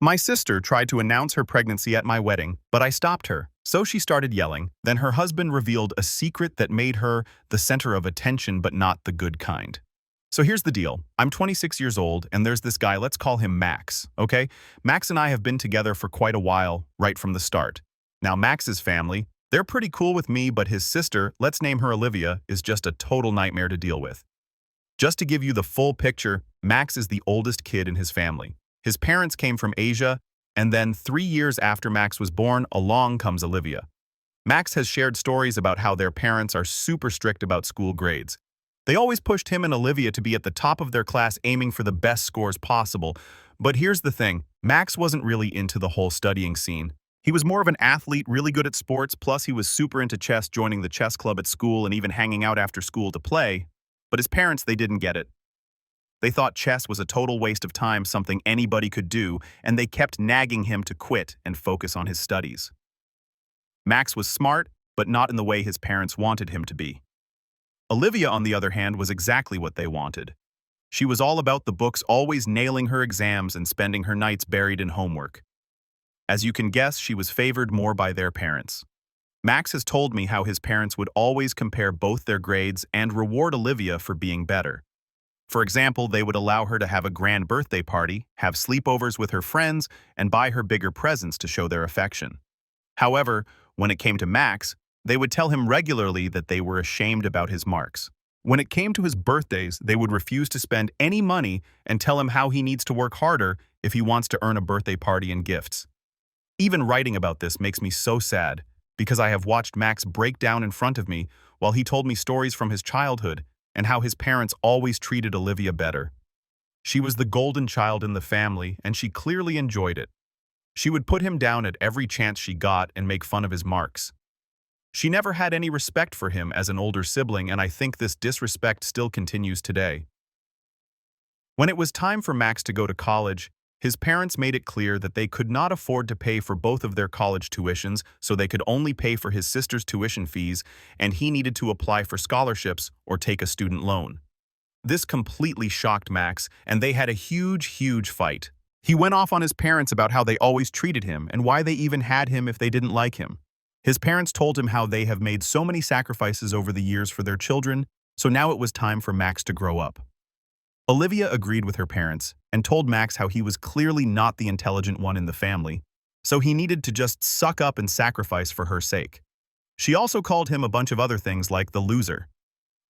My sister tried to announce her pregnancy at my wedding, but I stopped her. So she started yelling. Then her husband revealed a secret that made her the center of attention, but not the good kind. So here's the deal. I'm 26 years old, and there's this guy, let's call him Max, okay? Max and I have been together for quite a while, right from the start. Now, Max's family, they're pretty cool with me, but his sister, let's name her Olivia, is just a total nightmare to deal with. Just to give you the full picture, Max is the oldest kid in his family. His parents came from Asia, and then 3 years after Max was born, along comes Olivia. Max has shared stories about how their parents are super strict about school grades. They always pushed him and Olivia to be at the top of their class, aiming for the best scores possible. But here's the thing, Max wasn't really into the whole studying scene. He was more of an athlete, really good at sports, plus he was super into chess, joining the chess club at school and even hanging out after school to play. But his parents, they didn't get it. They thought chess was a total waste of time, something anybody could do, and they kept nagging him to quit and focus on his studies. Max was smart, but not in the way his parents wanted him to be. Olivia, on the other hand, was exactly what they wanted. She was all about the books, always nailing her exams and spending her nights buried in homework. As you can guess, she was favored more by their parents. Max has told me how his parents would always compare both their grades and reward Olivia for being better. For example, they would allow her to have a grand birthday party, have sleepovers with her friends, and buy her bigger presents to show their affection. However, when it came to Max, they would tell him regularly that they were ashamed about his marks. When it came to his birthdays, they would refuse to spend any money and tell him how he needs to work harder if he wants to earn a birthday party and gifts. Even writing about this makes me so sad, because I have watched Max break down in front of me while he told me stories from his childhood and how his parents always treated Olivia better. She was the golden child in the family, and she clearly enjoyed it. She would put him down at every chance she got and make fun of his marks. She never had any respect for him as an older sibling, and I think this disrespect still continues today. When it was time for Max to go to college, his parents made it clear that they could not afford to pay for both of their college tuitions, so they could only pay for his sister's tuition fees, and he needed to apply for scholarships or take a student loan. This completely shocked Max, and they had a huge fight. He went off on his parents about how they always treated him and why they even had him if they didn't like him. His parents told him how they have made so many sacrifices over the years for their children, so now it was time for Max to grow up. Olivia agreed with her parents and told Max how he was clearly not the intelligent one in the family, so he needed to just suck up and sacrifice for her sake. She also called him a bunch of other things like the loser.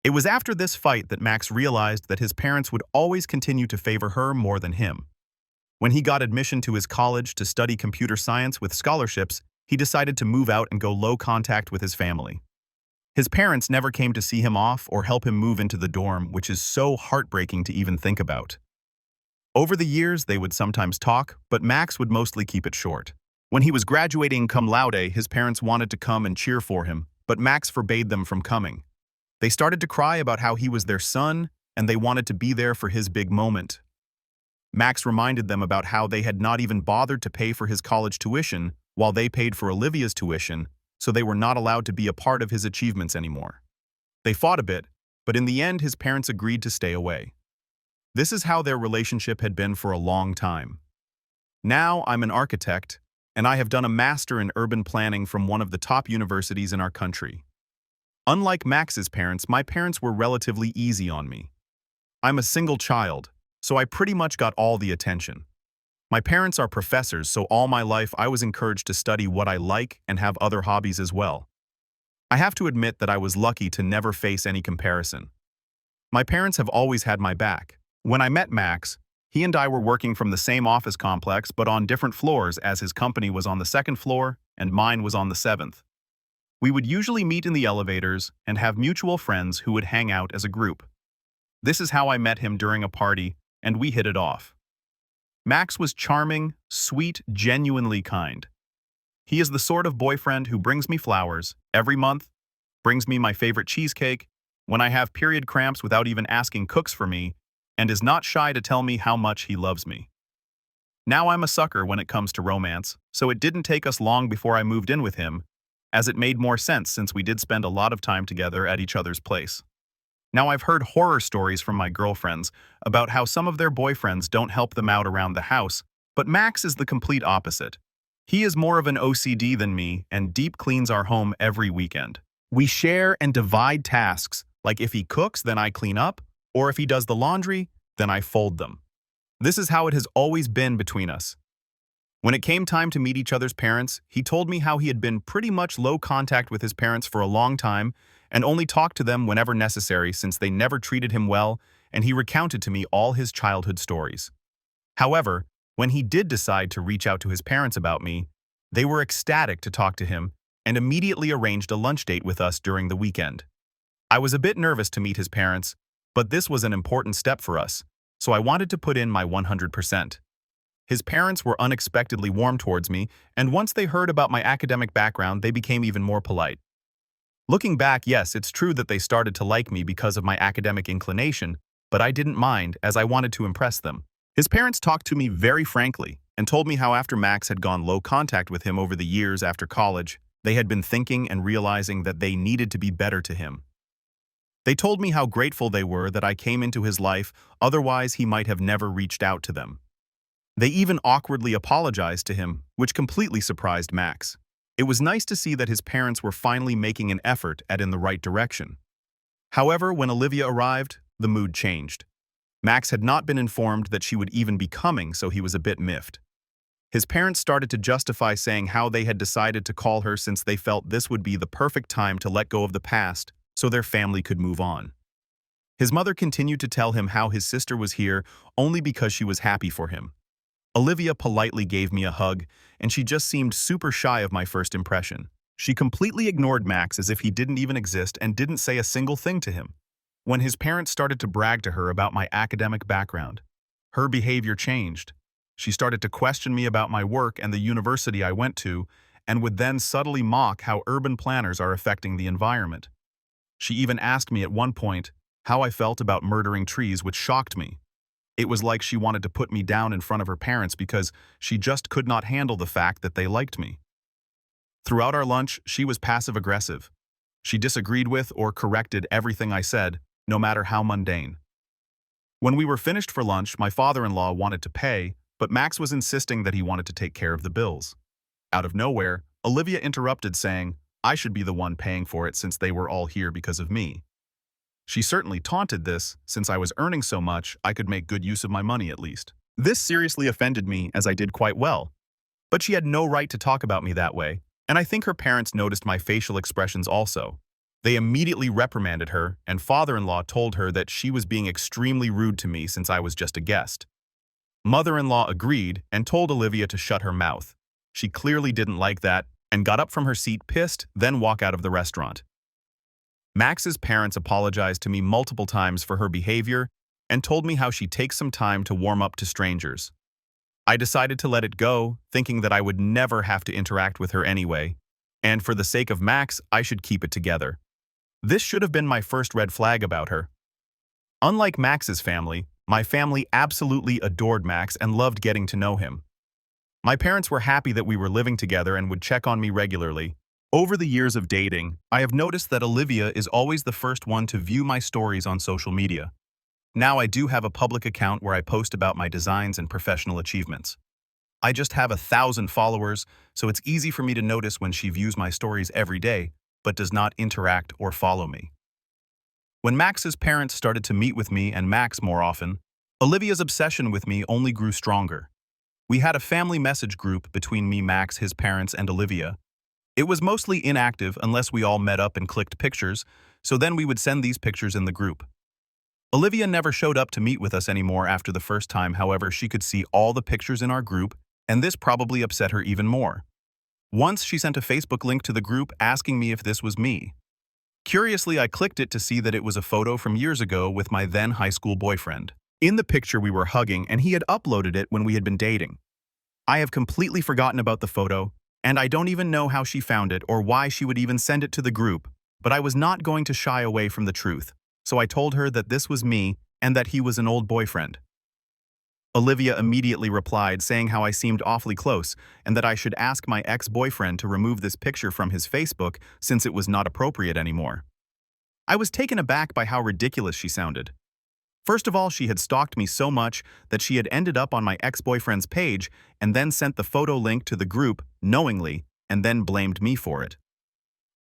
It was after this fight that Max realized that his parents would always continue to favor her more than him. When he got admission to his college to study computer science with scholarships, he decided to move out and go low contact with his family. His parents never came to see him off or help him move into the dorm, which is so heartbreaking to even think about. Over the years, they would sometimes talk, but Max would mostly keep it short. When he was graduating cum laude, his parents wanted to come and cheer for him, but Max forbade them from coming. They started to cry about how he was their son, and they wanted to be there for his big moment. Max reminded them about how they had not even bothered to pay for his college tuition while they paid for Olivia's tuition, so they were not allowed to be a part of his achievements anymore. They fought a bit, but in the end his parents agreed to stay away. This is how their relationship had been for a long time. Now I'm an architect, and I have done a master in urban planning from one of the top universities in our country. Unlike Max's parents, my parents were relatively easy on me. I'm a single child, so I pretty much got all the attention. My parents are professors, so all my life I was encouraged to study what I like and have other hobbies as well. I have to admit that I was lucky to never face any comparison. My parents have always had my back. When I met Max, he and I were working from the same office complex but on different floors, as his company was on the 2nd floor and mine was on the 7th. We would usually meet in the elevators and have mutual friends who would hang out as a group. This is how I met him during a party, and we hit it off. Max was charming, sweet, genuinely kind. He is the sort of boyfriend who brings me flowers every month, brings me my favorite cheesecake when I have period cramps without even asking cooks for me, and is not shy to tell me how much he loves me. Now I'm a sucker when it comes to romance, so it didn't take us long before I moved in with him, as it made more sense since we did spend a lot of time together at each other's place. Now I've heard horror stories from my girlfriends about how some of their boyfriends don't help them out around the house, But Max is the complete opposite. He is more of an OCD than me and deep cleans our home every weekend. We share and divide tasks, like if he cooks, then I clean up, or if he does the laundry, then I fold them. This is how it has always been between us. When it came time to meet each other's parents, he told me how he had been pretty much low contact with his parents for a long time and only talked to them whenever necessary since they never treated him well, and he recounted to me all his childhood stories. However, when he did decide to reach out to his parents about me, they were ecstatic to talk to him and immediately arranged a lunch date with us during the weekend. I was a bit nervous to meet his parents, but this was an important step for us, so I wanted to put in my 100%. His parents were unexpectedly warm towards me, and once they heard about my academic background, they became even more polite. Looking back, yes, it's true that they started to like me because of my academic inclination, but I didn't mind as I wanted to impress them. His parents talked to me very frankly and told me how after Max had gone low contact with him over the years after college, they had been thinking and realizing that they needed to be better to him. They told me how grateful they were that I came into his life, otherwise he might have never reached out to them. They even awkwardly apologized to him, which completely surprised Max. It was nice to see that his parents were finally making an effort in the right direction. However, when Olivia arrived, the mood changed. Max had not been informed that she would even be coming, so he was a bit miffed. His parents started to justify saying how they had decided to call her since they felt this would be the perfect time to let go of the past so their family could move on. His mother continued to tell him how his sister was here only because she was happy for him. Olivia politely gave me a hug, and she just seemed super shy of my first impression. She completely ignored Max as if he didn't even exist and didn't say a single thing to him. When his parents started to brag to her about my academic background, her behavior changed. She started to question me about my work and the university I went to, and would then subtly mock how urban planners are affecting the environment. She even asked me at one point how I felt about murdering trees, which shocked me. It was like she wanted to put me down in front of her parents because she just could not handle the fact that they liked me. Throughout our lunch, she was passive-aggressive. She disagreed with or corrected everything I said, no matter how mundane. When we were finished for lunch, my father-in-law wanted to pay, but Max was insisting that he wanted to take care of the bills. Out of nowhere, Olivia interrupted saying, I should be the one paying for it since they were all here because of me. She certainly taunted this, since I was earning so much, I could make good use of my money at least. This seriously offended me as I did quite well. But she had no right to talk about me that way, and I think her parents noticed my facial expressions also. They immediately reprimanded her, and father-in-law told her that she was being extremely rude to me since I was just a guest. Mother-in-law agreed and told Olivia to shut her mouth. She clearly didn't like that and got up from her seat pissed, then walked out of the restaurant. Max's parents apologized to me multiple times for her behavior and told me how she takes some time to warm up to strangers. I decided to let it go, thinking that I would never have to interact with her anyway, and for the sake of Max, I should keep it together. This should have been my first red flag about her. Unlike Max's family, my family absolutely adored Max and loved getting to know him. My parents were happy that we were living together and would check on me regularly. Over the years of dating, I have noticed that Olivia is always the first one to view my stories on social media. Now I do have a public account where I post about my designs and professional achievements. I just have 1,000 followers, so it's easy for me to notice when she views my stories every day, but does not interact or follow me. When Max's parents started to meet with me and Max more often, Olivia's obsession with me only grew stronger. We had a family message group between me, Max, his parents, and Olivia. It was mostly inactive unless we all met up and clicked pictures, so then we would send these pictures in the group. Olivia never showed up to meet with us anymore after the first time, however, she could see all the pictures in our group, and this probably upset her even more. Once she sent a Facebook link to the group asking me if this was me. Curiously, I clicked it to see that it was a photo from years ago with my then high school boyfriend. In the picture we were hugging, and he had uploaded it when we had been dating. I have completely forgotten about the photo, and I don't even know how she found it or why she would even send it to the group, but I was not going to shy away from the truth, so I told her that this was me and that he was an old boyfriend. Olivia immediately replied saying how I seemed awfully close and that I should ask my ex-boyfriend to remove this picture from his Facebook since it was not appropriate anymore. I was taken aback by how ridiculous she sounded. First of all, she had stalked me so much that she had ended up on my ex-boyfriend's page and then sent the photo link to the group knowingly and then blamed me for it.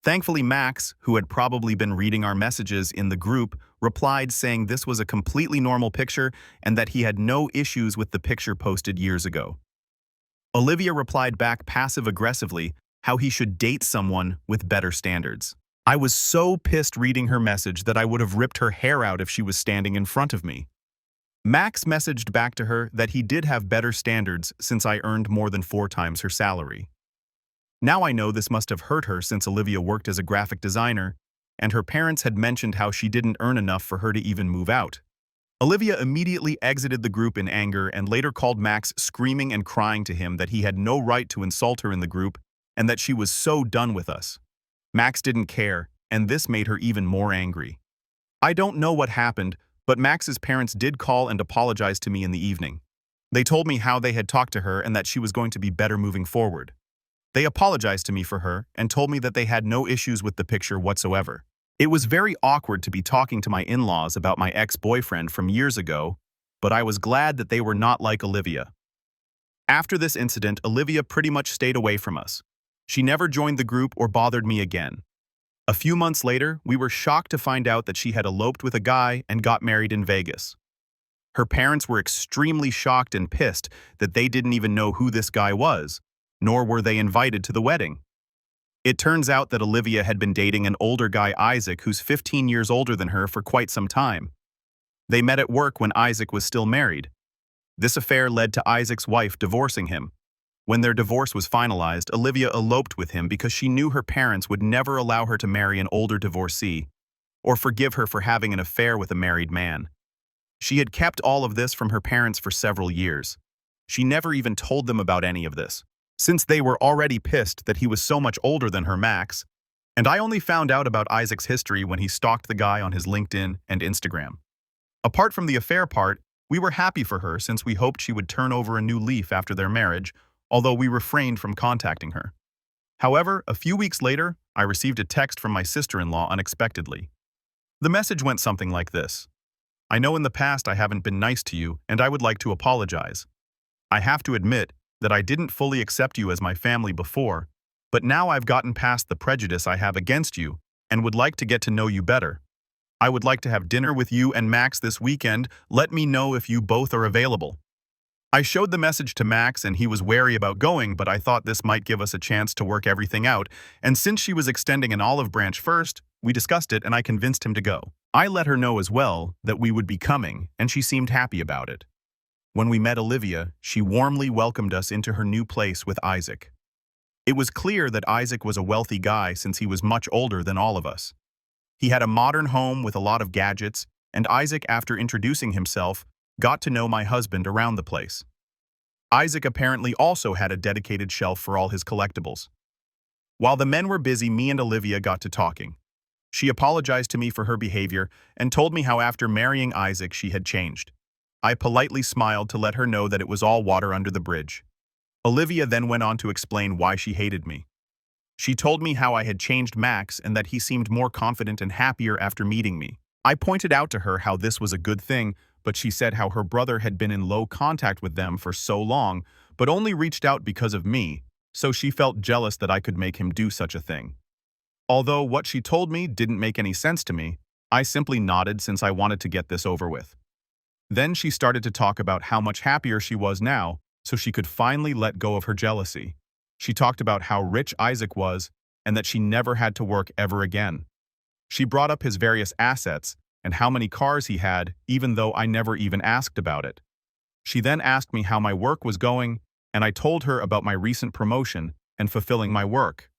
Thankfully, Max, who had probably been reading our messages in the group, replied saying this was a completely normal picture and that he had no issues with the picture posted years ago. Olivia replied back passive-aggressively how he should date someone with better standards. I was so pissed reading her message that I would have ripped her hair out if she was standing in front of me. Max messaged back to her that he did have better standards since I earned more than 4 times her salary. Now I know this must have hurt her since Olivia worked as a graphic designer, and her parents had mentioned how she didn't earn enough for her to even move out. Olivia immediately exited the group in anger and later called Max screaming and crying to him that he had no right to insult her in the group and that she was so done with us. Max didn't care, and this made her even more angry. I don't know what happened, but Max's parents did call and apologize to me in the evening. They told me how they had talked to her and that she was going to be better moving forward. They apologized to me for her and told me that they had no issues with the picture whatsoever. It was very awkward to be talking to my in-laws about my ex-boyfriend from years ago, but I was glad that they were not like Olivia. After this incident, Olivia pretty much stayed away from us. She never joined the group or bothered me again. A few months later, we were shocked to find out that she had eloped with a guy and got married in Vegas. Her parents were extremely shocked and pissed that they didn't even know who this guy was, nor were they invited to the wedding. It turns out that Olivia had been dating an older guy, Isaac, who's 15 years older than her for quite some time. They met at work when Isaac was still married. This affair led to Isaac's wife divorcing him. When their divorce was finalized, Olivia eloped with him because she knew her parents would never allow her to marry an older divorcee or forgive her for having an affair with a married man. She had kept all of this from her parents for several years. She never even told them about any of this, since they were already pissed that he was so much older than her, Max, and I only found out about Isaac's history when he stalked the guy on his LinkedIn and Instagram. Apart from the affair part, we were happy for her since we hoped she would turn over a new leaf after their marriage, although we refrained from contacting her. However, a few weeks later, I received a text from my sister-in-law unexpectedly. The message went something like this: I know in the past I haven't been nice to you, and I would like to apologize. I have to admit that I didn't fully accept you as my family before, but now I've gotten past the prejudice I have against you and would like to get to know you better. I would like to have dinner with you and Max this weekend. Let me know if you both are available. I showed the message to Max and he was wary about going, but I thought this might give us a chance to work everything out, and since she was extending an olive branch first, we discussed it and I convinced him to go. I let her know as well that we would be coming, and she seemed happy about it. When we met Olivia, she warmly welcomed us into her new place with Isaac. It was clear that Isaac was a wealthy guy since he was much older than all of us. He had a modern home with a lot of gadgets, and Isaac, after introducing himself, got to know my husband around the place. Isaac apparently also had a dedicated shelf for all his collectibles. While the men were busy, me and Olivia got to talking. She apologized to me for her behavior and told me how after marrying Isaac she had changed. I politely smiled to let her know that it was all water under the bridge. Olivia then went on to explain why she hated me. She told me how I had changed Max and that he seemed more confident and happier after meeting me. I pointed out to her how this was a good thing, but she said how her brother had been in low contact with them for so long, but only reached out because of me, so she felt jealous that I could make him do such a thing. Although what she told me didn't make any sense to me, I simply nodded since I wanted to get this over with. Then she started to talk about how much happier she was now, so she could finally let go of her jealousy. She talked about how rich Isaac was and that she never had to work ever again. She brought up his various assets and how many cars he had, even though I never even asked about it. She then asked me how my work was going, and I told her about my recent promotion and fulfilling my work.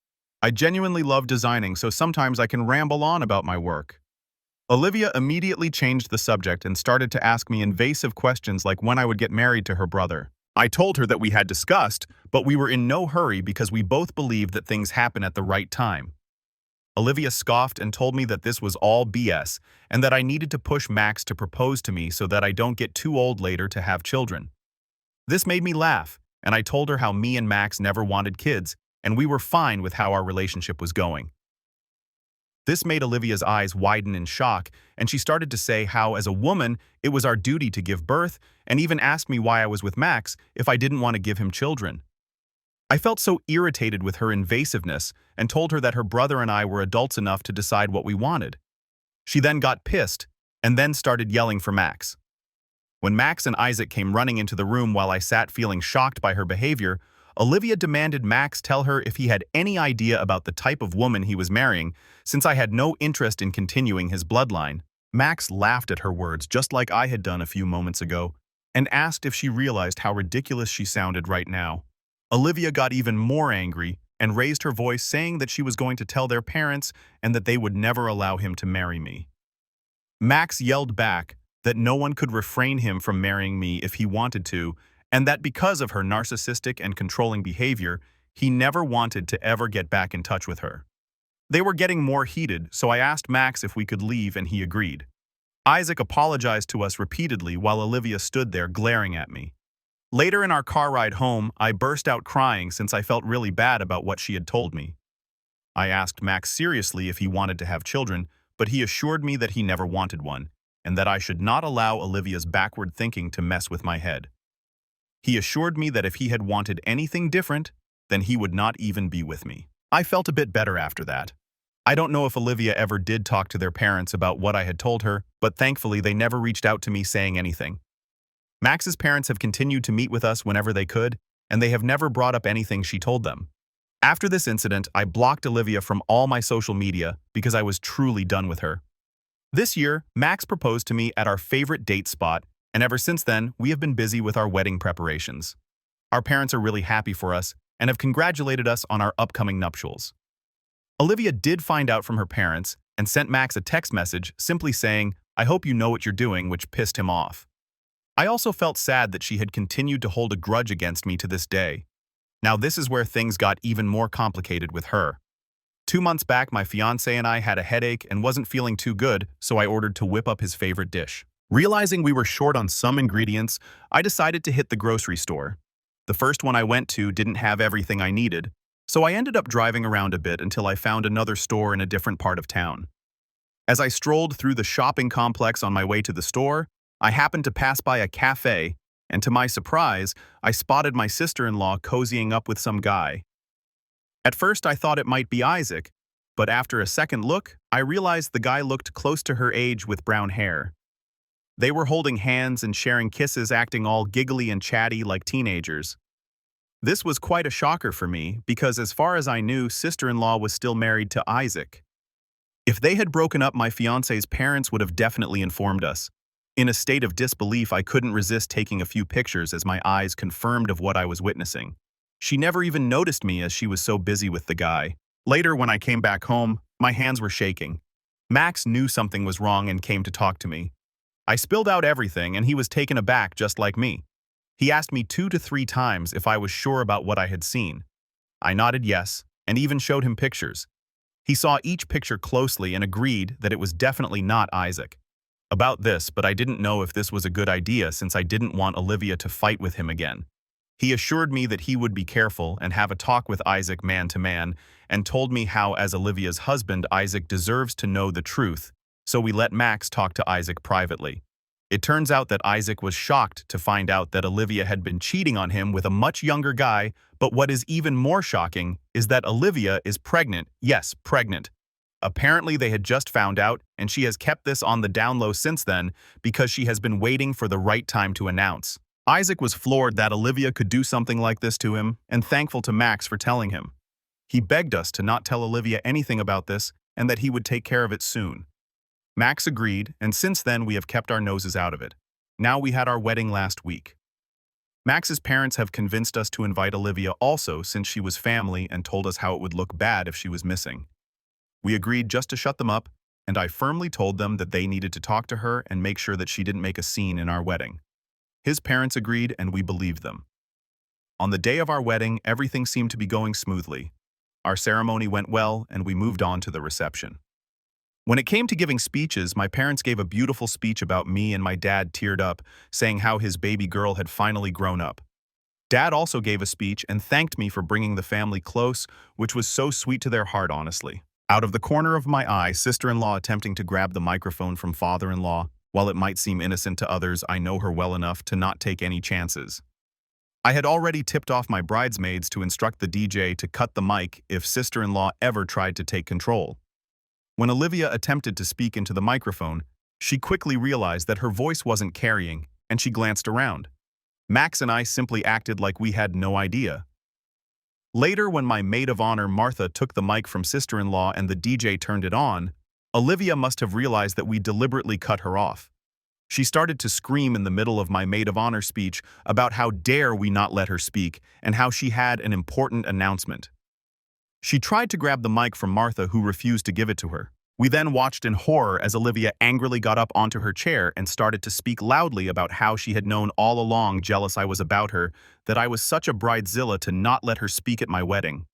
I genuinely love designing, so sometimes I can ramble on about my work. Olivia immediately changed the subject and started to ask me invasive questions like when I would get married to her brother. I told her that we had discussed, but we were in no hurry because we both believed that things happen at the right time. Olivia scoffed and told me that this was all BS and that I needed to push Max to propose to me so that I don't get too old later to have children. This made me laugh, and I told her how me and Max never wanted kids, and we were fine with how our relationship was going. This made Olivia's eyes widen in shock, and she started to say how, as a woman, it was our duty to give birth, and even asked me why I was with Max if I didn't want to give him children. I felt so irritated with her invasiveness and told her that her brother and I were adults enough to decide what we wanted. She then got pissed and then started yelling for Max. When Max and Isaac came running into the room while I sat feeling shocked by her behavior, Olivia demanded Max tell her if he had any idea about the type of woman he was marrying, since I had no interest in continuing his bloodline. Max laughed at her words just like I had done a few moments ago, and asked if she realized how ridiculous she sounded right now. Olivia got even more angry and raised her voice, saying that she was going to tell their parents and that they would never allow him to marry me. Max yelled back that no one could refrain him from marrying me if he wanted to, and that because of her narcissistic and controlling behavior, he never wanted to ever get back in touch with her. They were getting more heated, so I asked Max if we could leave, and he agreed. Isaac apologized to us repeatedly while Olivia stood there glaring at me. Later in our car ride home, I burst out crying since I felt really bad about what she had told me. I asked Max seriously if he wanted to have children, but he assured me that he never wanted one, and that I should not allow Olivia's backward thinking to mess with my head. He assured me that if he had wanted anything different, then he would not even be with me. I felt a bit better after that. I don't know if Olivia ever did talk to their parents about what I had told her, but thankfully they never reached out to me saying anything. Max's parents have continued to meet with us whenever they could, and they have never brought up anything she told them. After this incident, I blocked Olivia from all my social media because I was truly done with her. This year, Max proposed to me at our favorite date spot, and ever since then, we have been busy with our wedding preparations. Our parents are really happy for us and have congratulated us on our upcoming nuptials. Olivia did find out from her parents and sent Max a text message simply saying, "I hope you know what you're doing," which pissed him off. I also felt sad that she had continued to hold a grudge against me to this day. Now this is where things got even more complicated with her. 2 months back, my fiancé and I had a headache and wasn't feeling too good, so I ordered to whip up his favorite dish. Realizing we were short on some ingredients, I decided to hit the grocery store. The first one I went to didn't have everything I needed, so I ended up driving around a bit until I found another store in a different part of town. As I strolled through the shopping complex on my way to the store, I happened to pass by a cafe, and to my surprise, I spotted my sister-in-law cozying up with some guy. At first, I thought it might be Isaac, but after a second look, I realized the guy looked close to her age with brown hair. They were holding hands and sharing kisses, acting all giggly and chatty like teenagers. This was quite a shocker for me because, as far as I knew, sister-in-law was still married to Isaac. If they had broken up, my fiancé's parents would have definitely informed us. In a state of disbelief, I couldn't resist taking a few pictures as my eyes confirmed of what I was witnessing. She never even noticed me as she was so busy with the guy. Later, when I came back home, my hands were shaking. Max knew something was wrong and came to talk to me. I spilled out everything, and he was taken aback just like me. He asked me 2 to 3 times if I was sure about what I had seen. I nodded yes, and even showed him pictures. He saw each picture closely and agreed that it was definitely not Isaac. About this, but I didn't know if this was a good idea since I didn't want Olivia to fight with him again. He assured me that he would be careful and have a talk with Isaac man to man, and told me how, as Olivia's husband, Isaac deserves to know the truth, so we let Max talk to Isaac privately. It turns out that Isaac was shocked to find out that Olivia had been cheating on him with a much younger guy, but what is even more shocking is that Olivia is pregnant. Yes, pregnant. Apparently they had just found out, and she has kept this on the down low since then because she has been waiting for the right time to announce. Isaac was floored that Olivia could do something like this to him and thankful to Max for telling him. He begged us to not tell Olivia anything about this and that he would take care of it soon. Max agreed, and since then we have kept our noses out of it. Now we had our wedding last week. Max's parents have convinced us to invite Olivia also since she was family and told us how it would look bad if she was missing. We agreed just to shut them up, and I firmly told them that they needed to talk to her and make sure that she didn't make a scene in our wedding. His parents agreed, and we believed them. On the day of our wedding, everything seemed to be going smoothly. Our ceremony went well, and we moved on to the reception. When it came to giving speeches, my parents gave a beautiful speech about me, and my dad teared up, saying how his baby girl had finally grown up. Dad also gave a speech and thanked me for bringing the family close, which was so sweet to their heart, honestly. Out of the corner of my eye, sister-in-law attempting to grab the microphone from father-in-law. While it might seem innocent to others, I know her well enough to not take any chances. I had already tipped off my bridesmaids to instruct the DJ to cut the mic if sister-in-law ever tried to take control. When Olivia attempted to speak into the microphone, she quickly realized that her voice wasn't carrying, and she glanced around. Max and I simply acted like we had no idea. Later, when my maid of honor Martha took the mic from sister-in-law and the DJ turned it on, Olivia must have realized that we deliberately cut her off. She started to scream in the middle of my maid of honor speech about how dare we not let her speak and how she had an important announcement. She tried to grab the mic from Martha, who refused to give it to her. We then watched in horror as Olivia angrily got up onto her chair and started to speak loudly about how she had known all along, jealous I was about her, that I was such a bridezilla to not let her speak at my wedding.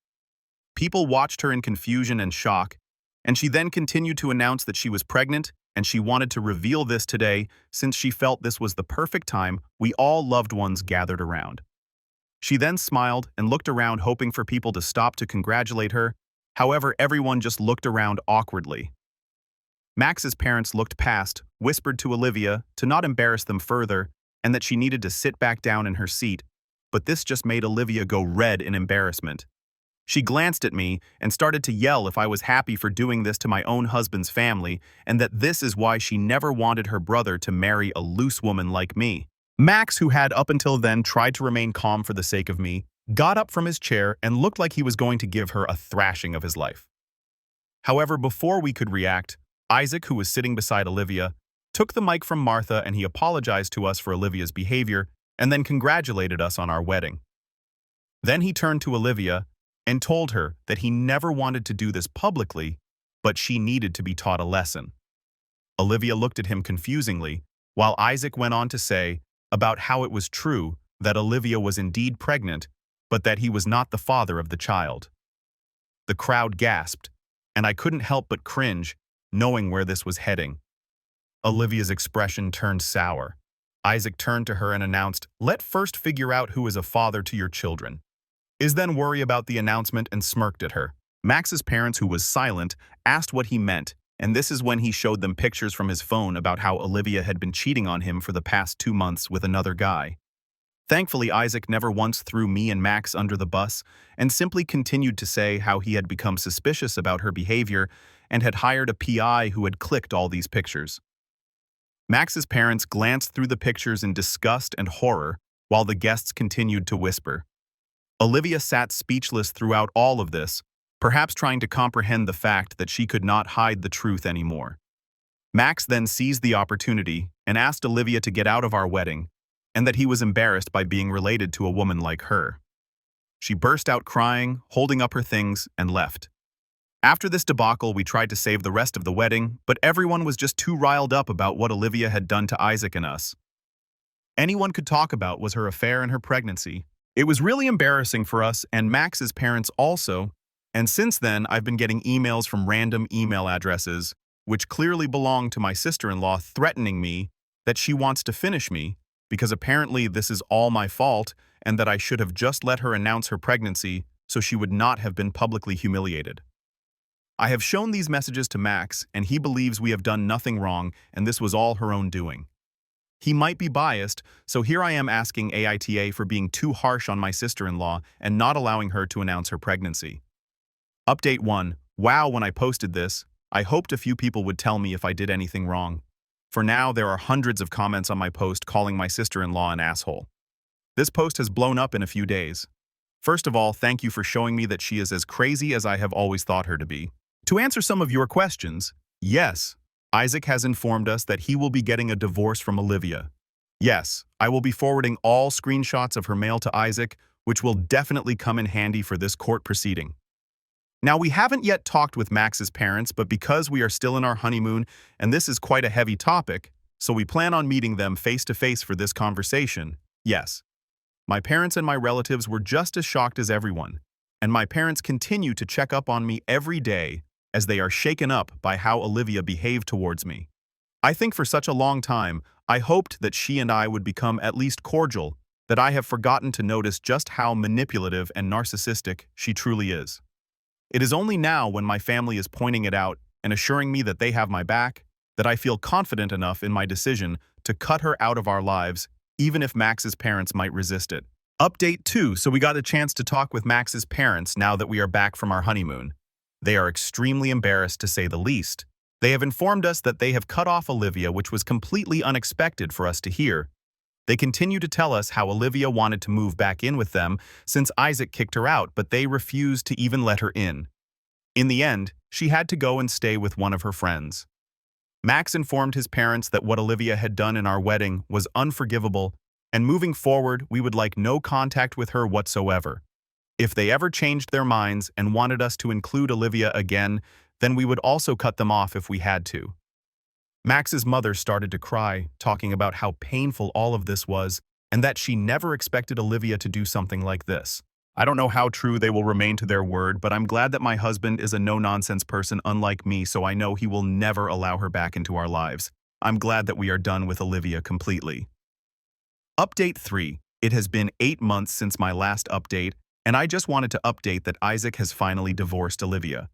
People watched her in confusion and shock, and she then continued to announce that she was pregnant and she wanted to reveal this today since she felt this was the perfect time we all loved ones gathered around. She then smiled and looked around, hoping for people to stop to congratulate her. However, everyone just looked around awkwardly. Max's parents looked past, whispered to Olivia to not embarrass them further, and that she needed to sit back down in her seat, but this just made Olivia go red in embarrassment. She glanced at me and started to yell if I was happy for doing this to my own husband's family, and that this is why she never wanted her brother to marry a loose woman like me. Max, who had up until then tried to remain calm for the sake of me, got up from his chair and looked like he was going to give her a thrashing of his life. However, before we could react, Isaac, who was sitting beside Olivia, took the mic from Martha and he apologized to us for Olivia's behavior and then congratulated us on our wedding. Then he turned to Olivia and told her that he never wanted to do this publicly, but she needed to be taught a lesson. Olivia looked at him confusingly, while Isaac went on to say about how it was true that Olivia was indeed pregnant, but that he was not the father of the child. The crowd gasped, and I couldn't help but cringe, knowing where this was heading. Olivia's expression turned sour. Isaac turned to her and announced, "Let's first figure out who is a father to your children." Is then worry about the announcement and smirked at her. Max's parents, who was silent, asked what he meant, and this is when he showed them pictures from his phone about how Olivia had been cheating on him for the past 2 months with another guy. Thankfully, Isaac never once threw me and Max under the bus and simply continued to say how he had become suspicious about her behavior and had hired a PI who had clicked all these pictures. Max's parents glanced through the pictures in disgust and horror while the guests continued to whisper. Olivia sat speechless throughout all of this, perhaps trying to comprehend the fact that she could not hide the truth anymore. Max then seized the opportunity and asked Olivia to get out of our wedding, and that he was embarrassed by being related to a woman like her. She burst out crying, holding up her things, and left. After this debacle, we tried to save the rest of the wedding, but everyone was just too riled up about what Olivia had done to Isaac and us. Anyone could talk about was her affair and her pregnancy. It was really embarrassing for us and Max's parents also, and since then I've been getting emails from random email addresses, which clearly belong to my sister-in-law, threatening me that she wants to finish me, because apparently this is all my fault and that I should have just let her announce her pregnancy so she would not have been publicly humiliated. I have shown these messages to Max, and he believes we have done nothing wrong and this was all her own doing. He might be biased, so here I am asking AITA for being too harsh on my sister-in-law and not allowing her to announce her pregnancy. Update 1. Wow, when I posted this, I hoped a few people would tell me if I did anything wrong. For now, there are hundreds of comments on my post calling my sister-in-law an asshole. This post has blown up in a few days. First of all, thank you for showing me that she is as crazy as I have always thought her to be. To answer some of your questions, yes, Isaac has informed us that he will be getting a divorce from Olivia. Yes, I will be forwarding all screenshots of her mail to Isaac, which will definitely come in handy for this court proceeding. Now, we haven't yet talked with Max's parents, but because we are still in our honeymoon and this is quite a heavy topic, so we plan on meeting them face-to-face for this conversation. Yes, my parents and my relatives were just as shocked as everyone, and my parents continue to check up on me every day as they are shaken up by how Olivia behaved towards me. I think for such a long time, I hoped that she and I would become at least cordial, that I have forgotten to notice just how manipulative and narcissistic she truly is. It is only now when my family is pointing it out and assuring me that they have my back that I feel confident enough in my decision to cut her out of our lives, even if Max's parents might resist it. Update 2. So we got a chance to talk with Max's parents now that we are back from our honeymoon. They are extremely embarrassed, to say the least. They have informed us that they have cut off Olivia, which was completely unexpected for us to hear. They continue to tell us how Olivia wanted to move back in with them since Isaac kicked her out, but they refused to even let her in. In the end, she had to go and stay with one of her friends. Max informed his parents that what Olivia had done in our wedding was unforgivable, and moving forward, we would like no contact with her whatsoever. If they ever changed their minds and wanted us to include Olivia again, then we would also cut them off if we had to. Max's mother started to cry, talking about how painful all of this was and that she never expected Olivia to do something like this. I don't know how true they will remain to their word, but I'm glad that my husband is a no-nonsense person unlike me, so I know he will never allow her back into our lives. I'm glad that we are done with Olivia completely. Update 3. It has been 8 months since my last update, and I just wanted to update that Isaac has finally divorced Olivia.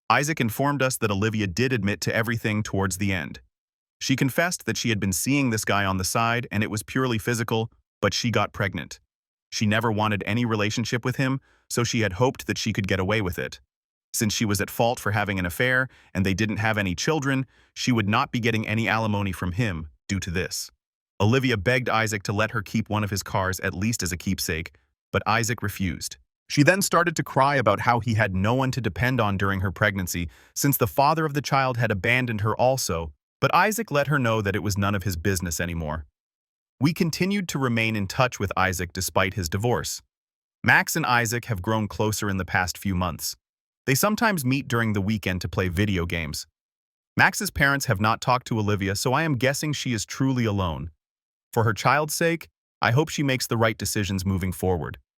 Isaac informed us that Olivia did admit to everything towards the end. She confessed that she had been seeing this guy on the side and it was purely physical, but she got pregnant. She never wanted any relationship with him, so she had hoped that she could get away with it. Since she was at fault for having an affair and they didn't have any children, she would not be getting any alimony from him due to this. Olivia begged Isaac to let her keep one of his cars at least as a keepsake, but Isaac refused. She then started to cry about how he had no one to depend on during her pregnancy since the father of the child had abandoned her also, but Isaac let her know that it was none of his business anymore. We continued to remain in touch with Isaac despite his divorce. Max and Isaac have grown closer in the past few months. They sometimes meet during the weekend to play video games. Max's parents have not talked to Olivia, so I am guessing she is truly alone. For her child's sake, I hope she makes the right decisions moving forward.